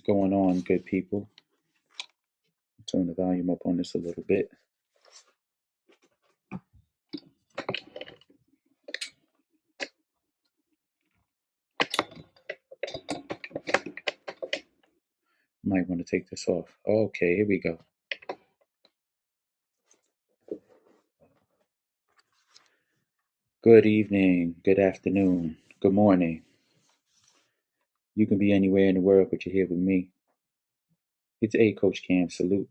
going on, good people? Turn the volume up on this a little bit. Might want to take this off. Okay, here we go. Good evening, good afternoon, good morning. You can be anywhere in the world, but you're here with me. It's Coach Cam, salute.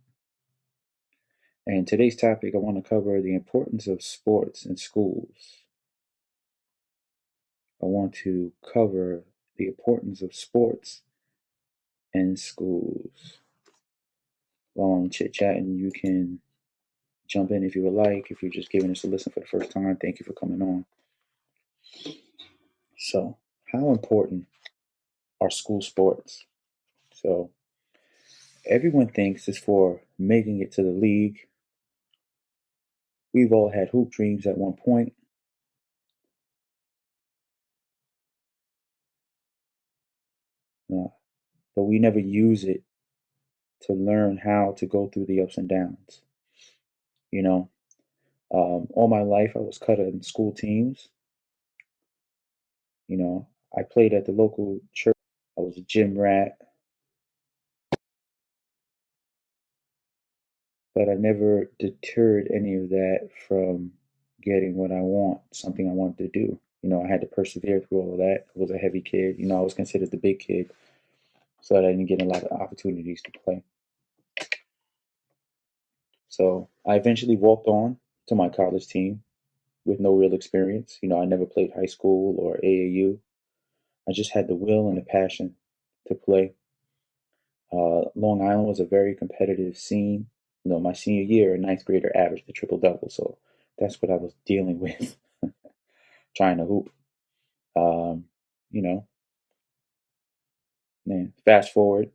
And today's topic, I want to cover the importance of sports in schools. I want to cover the importance of sports in schools. While I'm chit-chatting, you can jump in if you would like. If you're just giving us a listen for the first time, thank you for coming on. So, how important are school sports? So, everyone thinks it's for making it to the league. We've all had hoop dreams at one point. But we never use it to learn how to go through the ups and downs. You know, all my life I was cut in school teams. I played at the local church. I was a gym rat, but I never deterred any of that from getting what I want, something I wanted to do. I had to persevere through all of that. I was a heavy kid. I was considered the big kid, so I didn't get a lot of opportunities to play. So I eventually walked on to my college team with no real experience. I never played high school or AAU. I just had the will and the passion to play. Long Island was a very competitive scene. My senior year, a ninth grader averaged a triple double, so that's what I was dealing with, trying to hoop. Um, you know, Man, fast forward,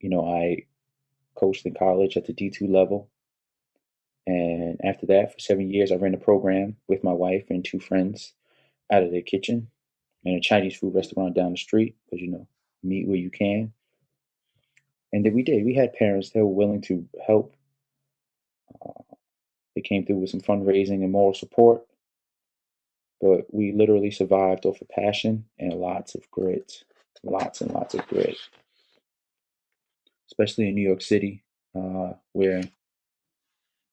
I coached in college at the D2 level, and after that, for 7 years, I ran a program with my wife and two friends out of their kitchen in a Chinese food restaurant down the street, because meet where you can. And then we did. We had parents that were willing to help. They came through with some fundraising and moral support, but we literally survived off of passion and lots of grit, lots and lots of grit, especially in New York City, where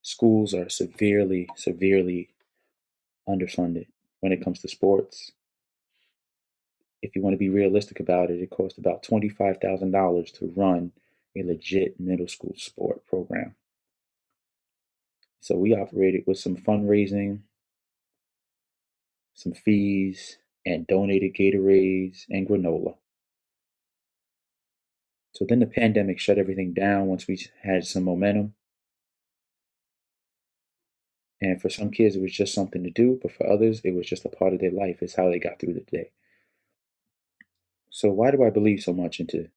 schools are severely, severely underfunded when it comes to sports. If you want to be realistic about it, it costs about $25,000 to run a legit middle school sport program. So we operated with some fundraising, some fees, and donated Gatorades and granola. So then the pandemic shut everything down once we had some momentum. And for some kids, it was just something to do, but for others, it was just a part of their life. It's how they got through the day. So why do I believe so much into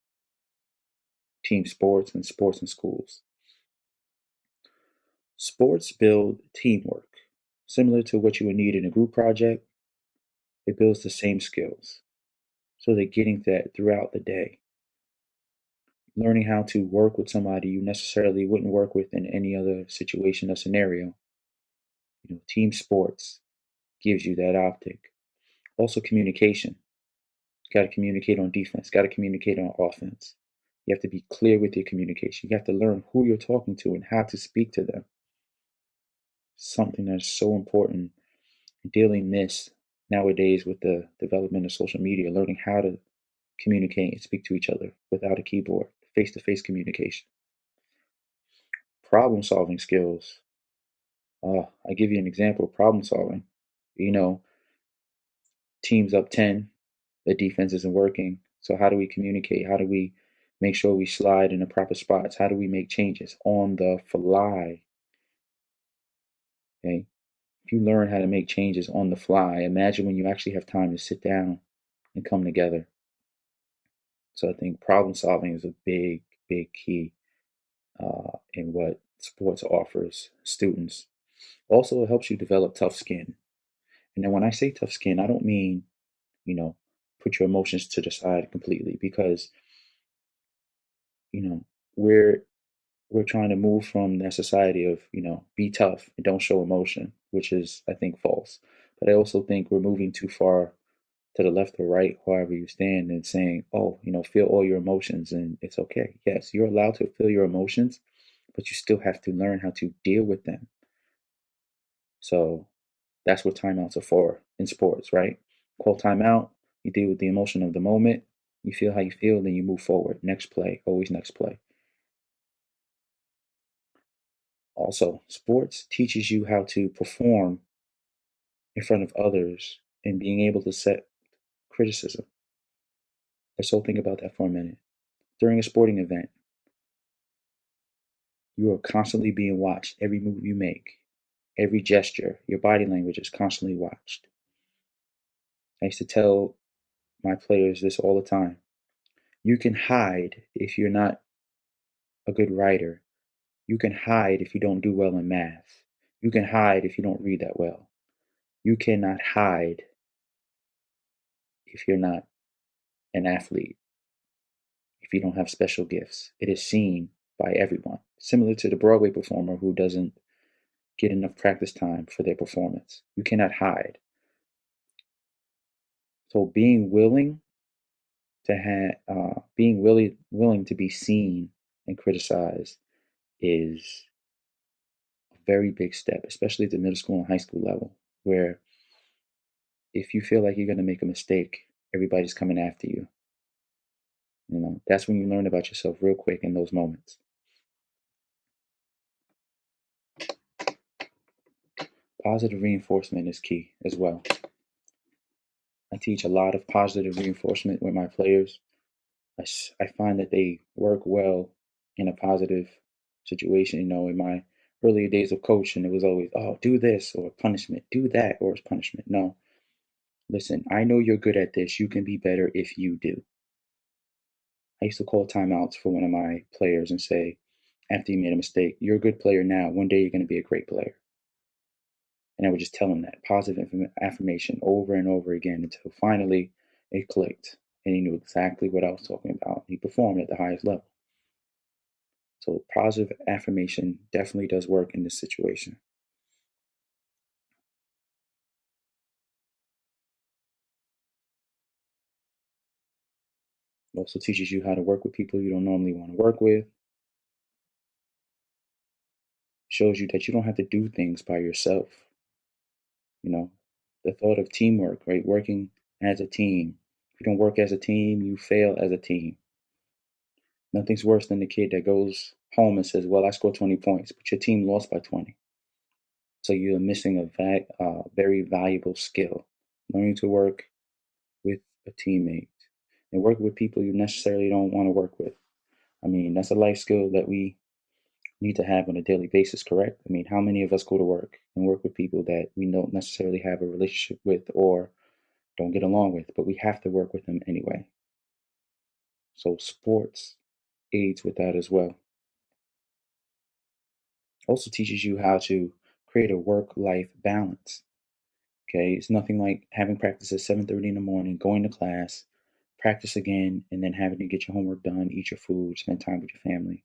team sports and sports in schools? Sports build teamwork. Similar to what you would need in a group project, it builds the same skills. So they're getting that throughout the day. Learning how to work with somebody you necessarily wouldn't work with in any other situation or scenario. Team sports gives you that optic. Also, communication. Got to communicate on defense, got to communicate on offense. You have to be clear with your communication. You have to learn who you're talking to and how to speak to them. Something that's so important, dearly missed nowadays with the development of social media, learning how to communicate and speak to each other without a keyboard, face to face communication. Problem solving skills. I give you an example of problem solving. You know, Teams up 10, the defense isn't working. So, how do we communicate? How do we make sure we slide in the proper spots? How do we make changes on the fly? Okay. If you learn how to make changes on the fly, imagine when you actually have time to sit down and come together. So, I think problem solving is a big, big key in what sports offers students. Also, it helps you develop tough skin. And then when I say tough skin, I don't mean, you know, put your emotions to the side completely, because you know, we're we're trying to move from that society of, be tough and don't show emotion, which is, I think, false. But I also think we're moving too far to the left or right, however you stand, and saying, oh, feel all your emotions and it's okay. Yes, you're allowed to feel your emotions, but you still have to learn how to deal with them. So that's what timeouts are for in sports, right? Call timeout, you deal with the emotion of the moment, you feel how you feel, then you move forward. Next play, always next play. Also, sports teaches you how to perform in front of others and being able to set criticism. Let's all think about that for a minute. During a sporting event, you are constantly being watched. Every move you make, every gesture, your body language is constantly watched. I used to tell my players this all the time. You can hide if you're not a good writer. You can hide if you don't do well in math. You can hide if you don't read that well. You cannot hide if you're not an athlete, if you don't have special gifts. It is seen by everyone, similar to the Broadway performer who doesn't get enough practice time for their performance. You cannot hide. So being willing to be seen and criticized is a very big step, especially at the middle school and high school level, where if you feel like you're going to make a mistake, everybody's coming after you. That's when you learn about yourself real quick in those moments. Positive reinforcement is key as well. I teach a lot of positive reinforcement with my players. I find that they work well in a positive situation. In my earlier days of coaching, it was always, oh, do this or punishment, do that or it's punishment. No, listen, I know you're good at this. You can be better if you do. I used to call timeouts for one of my players and say, after you made a mistake, you're a good player now. One day you're going to be a great player. And I would just tell him that positive affirmation over and over again until finally it clicked and he knew exactly what I was talking about. He performed at the highest level. So positive affirmation definitely does work in this situation. It also teaches you how to work with people you don't normally want to work with. Shows you that you don't have to do things by yourself. You know, the thought of teamwork, right? Working as a team. If you don't work as a team, you fail as a team. Nothing's worse than the kid that goes home and says, well, I scored 20 points, but your team lost by 20. So you're missing a very valuable skill. Learning to work with a teammate and work with people you necessarily don't want to work with. I mean, that's a life skill that we need to have on a daily basis, correct? I mean, how many of us go to work and work with people that we don't necessarily have a relationship with or don't get along with, but we have to work with them anyway? So, sports aids with that as well. Also teaches you how to create a work life balance. Okay, it's nothing like having practice at 7:30 in the morning, going to class, practice again, and then having to get your homework done, eat your food, spend time with your family.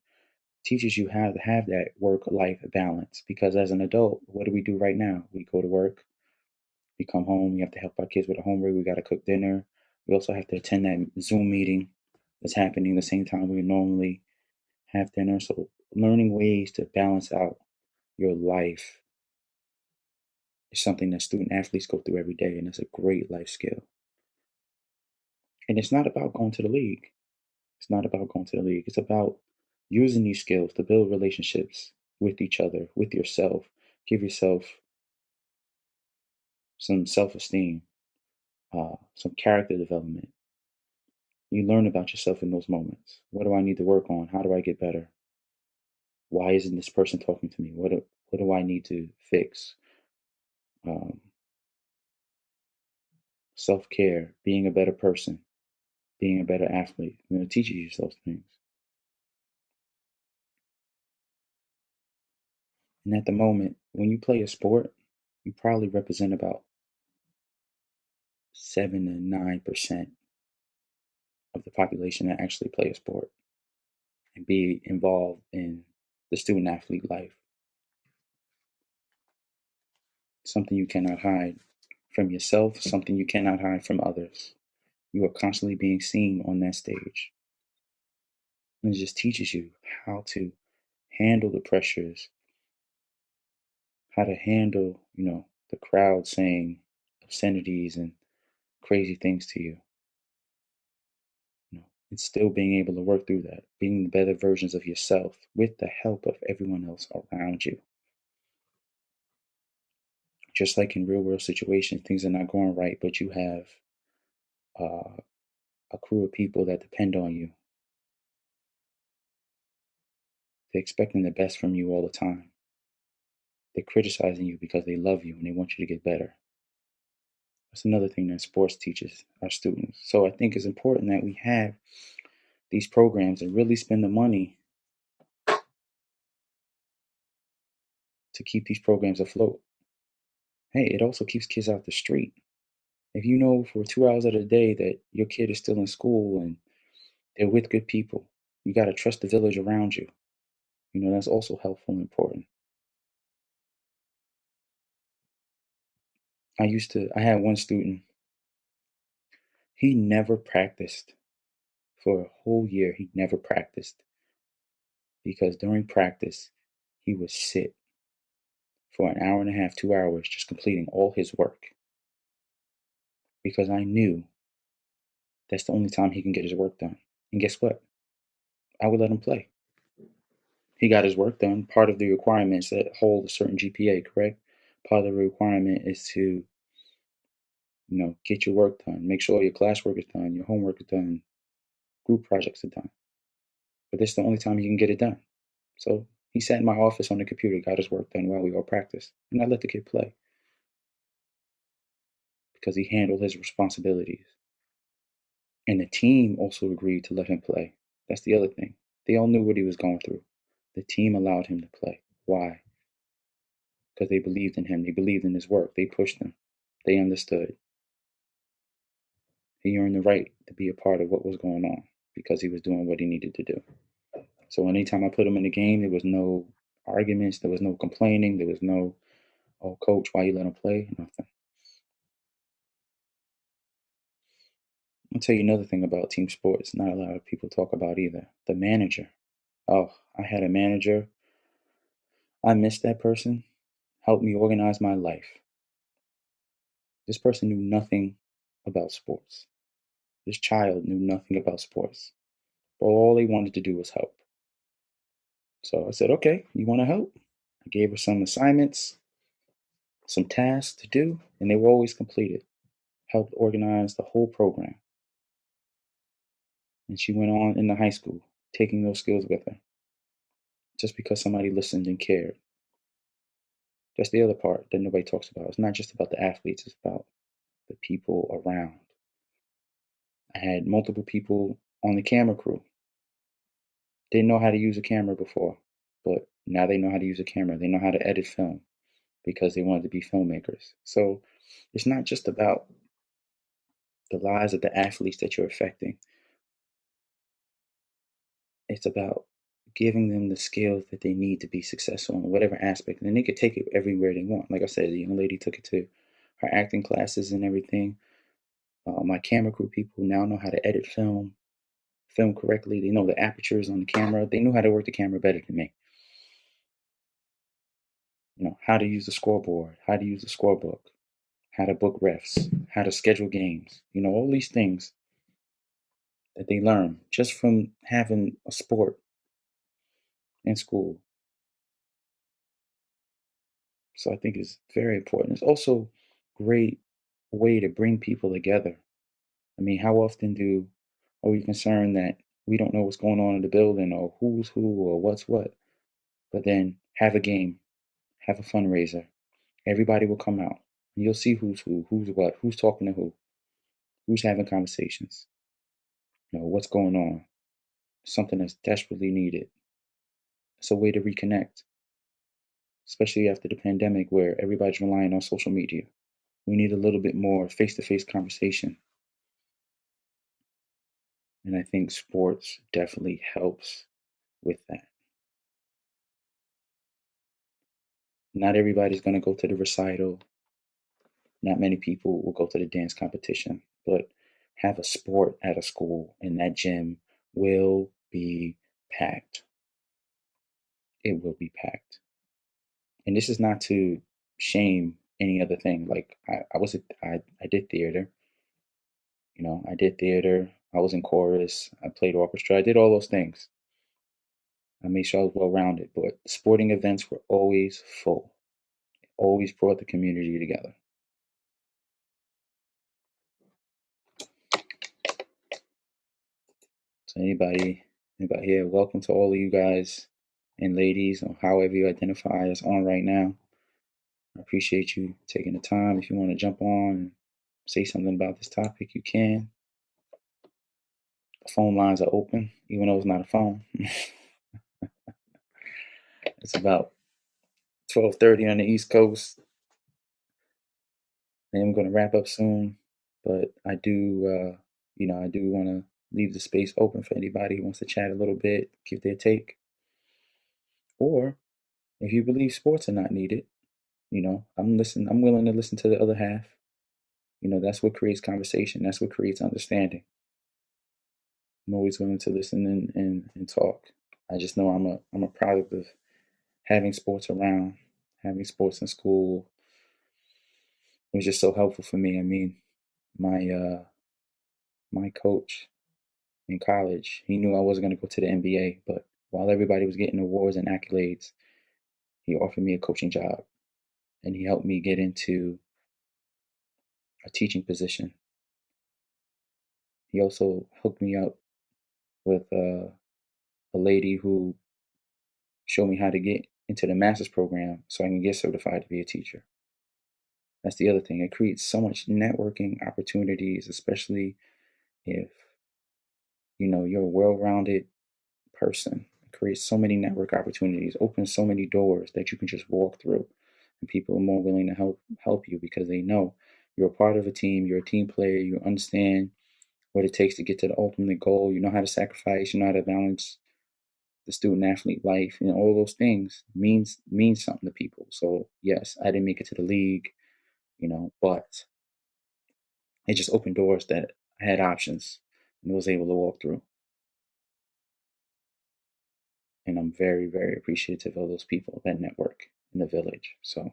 Teaches you how to have that work life balance. Because as an adult, what do we do right now? We go to work, we come home, we have to help our kids with the homework, we got to cook dinner. We also have to attend that Zoom meeting that's happening the same time we normally have dinner. So, learning ways to balance out your life is something that student athletes go through every day, and it's a great life skill. And it's not about going to the league. It's not about going to the league. It's about using these skills to build relationships with each other, with yourself. Give yourself some self esteem, some character development. You learn about yourself in those moments. What do I need to work on? How do I get better? Why isn't this person talking to me? What do I need to fix? Um, Self care, being a better person, being a better athlete. It teaches you those things. And at the moment, when you play a sport, you probably represent about 7 to 9% of the population that actually play a sport. and be involved in the student athlete life. Something you cannot hide from yourself, something you cannot hide from others. You are constantly being seen on that stage. And it just teaches you how to handle the pressures, how to handle, the crowd saying obscenities and crazy things to you. It's still being able to work through that, being the better versions of yourself with the help of everyone else around you. Just like in real world situations, things are not going right, but you have uh, a crew of people that depend on you. They're expecting the best from you all the time. They're criticizing you because they love you and they want you to get better. That's another thing that sports teaches our students. So I think it's important that we have these programs and really spend the money to keep these programs afloat. Hey, it also keeps kids off the street. If you know for 2 hours of the day that your kid is still in school and they're with good people, you got to trust the village around you. That's also helpful and important. I had one student, he never practiced for a whole year. He never practiced because during practice, he would sit for an hour and a half, 2 hours, just completing all his work because I knew that's the only time he can get his work done. And guess what? I would let him play. He got his work done. Part of the requirements that hold a certain GPA, correct? Part of the requirement is to, get your work done. Make sure your classwork is done, your homework is done, group projects are done. But this is the only time he can get it done. So he sat in my office on the computer, got his work done while we all practiced. And I let the kid play because he handled his responsibilities. And the team also agreed to let him play. That's the other thing. They all knew what he was going through. The team allowed him to play. Why? Because they believed in him. They believed in his work. They pushed him. They understood. He earned the right to be a part of what was going on because he was doing what he needed to do. So anytime I put him in the game, there was no arguments. There was no complaining. There was no, oh, coach, why you let him play? Nothing. I'll tell you another thing about team sports, not a lot of people talk about either. The manager. Oh, I had a manager. I miss that person. Helped me organize my life. This person knew nothing about sports. This child knew nothing about sports. All they wanted to do was help. So I said, okay, you want to help? I gave her some assignments, some tasks to do, and they were always completed. Helped organize the whole program. And she went on into high school, taking those skills with her, just because somebody listened and cared. That's the other part that nobody talks about. It's not just about the athletes, it's about the people around. I had multiple people on the camera crew. Didn't know how to use a camera before, but now they know how to use a camera. They know how to edit film because they wanted to be filmmakers. So it's not just about the lives of the athletes that you're affecting, it's about giving them the skills that they need to be successful in whatever aspect. And they could take it everywhere they want. Like I said, the young lady took it to her acting classes and everything. My camera crew people now know how to edit film correctly. They know the apertures on the camera. They know how to work the camera better than me. How to use the scoreboard, how to use the scorebook, how to book refs, how to schedule games. All these things that they learn just from having a sport in school. So I think it's very important. It's also a great way to bring people together. I mean, how often are we concerned that we don't know what's going on in the building or who's who or what's what? But then have a game, have a fundraiser. Everybody will come out. And you'll see who's who, who's what, who's talking to who's having conversations. What's going on. Something that's desperately needed. It's a way to reconnect, especially after the pandemic where everybody's relying on social media. We need a little bit more face to face conversation. And I think sports definitely helps with that. Not everybody's going to go to the recital. Not many people will go to the dance competition, but have a sport at a school and that gym will be packed. It will be packed. And this is not to shame any other thing. Like I did theater. I did theater. I was in chorus. I played orchestra. I did all those things. I made sure I was well rounded. But sporting events were always full. Always brought the community together. So anybody here, welcome to all of you guys and ladies, or however you identify as on right now. I appreciate you taking the time. If you want to jump on and say something about this topic, you can. The phone lines are open, even though it's not a phone. It's about 12:30 on the East Coast. I am going to wrap up soon, but I do want to leave the space open for anybody who wants to chat a little bit, give their take, or if you believe sports are not needed, I'm willing to listen to the other half. That's what creates conversation. That's what creates understanding. I'm always willing to listen and talk. I just know I'm a product of having sports around, having sports in school. It was just so helpful for me. I mean, my coach in college, he knew I wasn't going to go to the NBA, but while everybody was getting awards and accolades, he offered me a coaching job, and he helped me get into a teaching position. He also hooked me up with a lady who showed me how to get into the master's program so I can get certified to be a teacher. That's the other thing. It creates so much networking opportunities, especially if you're a well-rounded person. It creates so many network opportunities, opens so many doors that you can just walk through, and people are more willing to help you because they know you're a part of a team. You're a team player. You understand what it takes to get to the ultimate goal. You know how to sacrifice. You know how to balance the student athlete life, and all those things means something to people. So yes, I didn't make it to the league, but it just opened doors that I had options and was able to walk through. And I'm very, very appreciative of those people, that network in the village. So,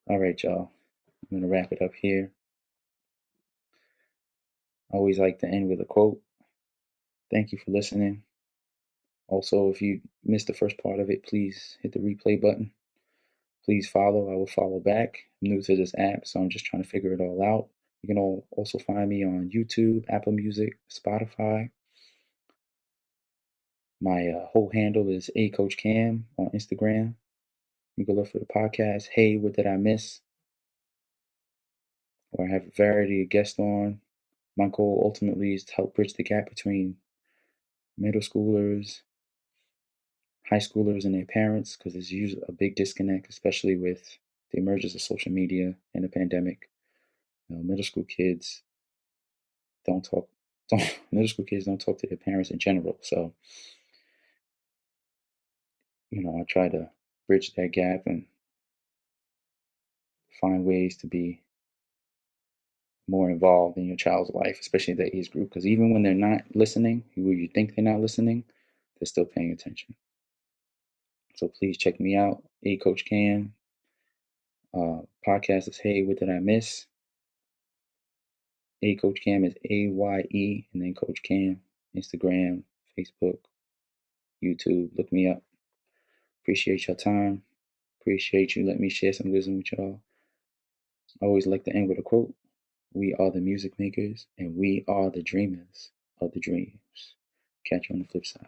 all right, y'all. I'm going to wrap it up here. I always like to end with a quote. Thank you for listening. Also, if you missed the first part of it, please hit the replay button. Please follow. I will follow back. I'm new to this app, so I'm just trying to figure it all out. You can also find me on YouTube, Apple Music, Spotify. My whole handle is A Coach Cam on Instagram. You can look for the podcast, Hey, What Did I Miss? Where I have a variety of guests on. My goal ultimately is to help bridge the gap between middle schoolers, high schoolers, and their parents, because there's usually a big disconnect, especially with the emergence of social media and the pandemic. Middle school kids don't talk. Middle school kids don't talk to their parents in general. So, I try to bridge that gap and find ways to be more involved in your child's life, especially that age group. Because even when they're not listening, where you think they're not listening, they're still paying attention. So please check me out, A Coach Cam. Podcast is Hey, What Did I Miss? A Coach Cam is AYE, and then Coach Cam. Instagram, Facebook, YouTube. Look me up. Appreciate your time. Appreciate you letting me share some wisdom with y'all. I always like to end with a quote. We are the music makers, and we are the dreamers of the dreams. Catch you on the flip side.